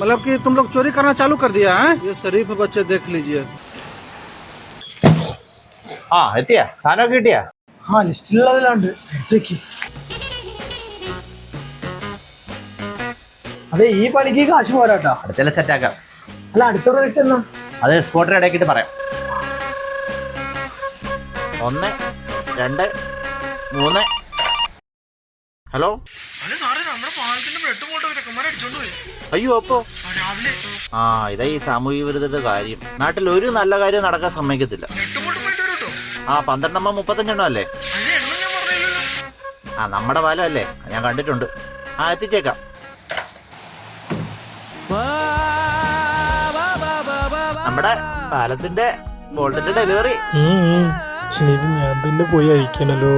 मतलब कि तुम लोग चोरी करना चालू कर दिया है? ये शरीफ बच्चे देख लीजिए. ആ എത്തിയാ സാധനമൊക്കെ കിട്ടിയാ? ആ ലിസ്റ്റിലുള്ളതിലുണ്ട് എടുത്തേക്ക്. അതെ ഈ പണിക്ക് കാശ് പോരാട്ടാ. അടുത്തെല്ലാം സെറ്റാക്കാം. അല്ല അടുത്ത പ്രൊജക്ട് എന്നാ? അത് സ്പോട്ടിൽ ഇടയ്ക്കിട്ട് പറയാം. 1 2 3. ഹലോ അയ്യോ അപ്പോ ആ ഇതാ ഈ സാമൂഹിക വിരുദ്ധയുടെ കാര്യം. നാട്ടിൽ ഒരു നല്ല കാര്യം നടക്കാൻ സമ്മതിക്കത്തില്ല. ആ 12 35 അല്ലേ? ആ നമ്മുടെ പാലം അല്ലേ, ഞാൻ കണ്ടിട്ടുണ്ട്. ആ എത്തിച്ചേക്കാം. നമ്മുടെ പാലത്തിന്റെ ബോൾട്ടിന്റെ ഡെലിവറി. ഇനി ഇത് ഞാൻ തന്നെ പോയി അഴിക്കണല്ലോ.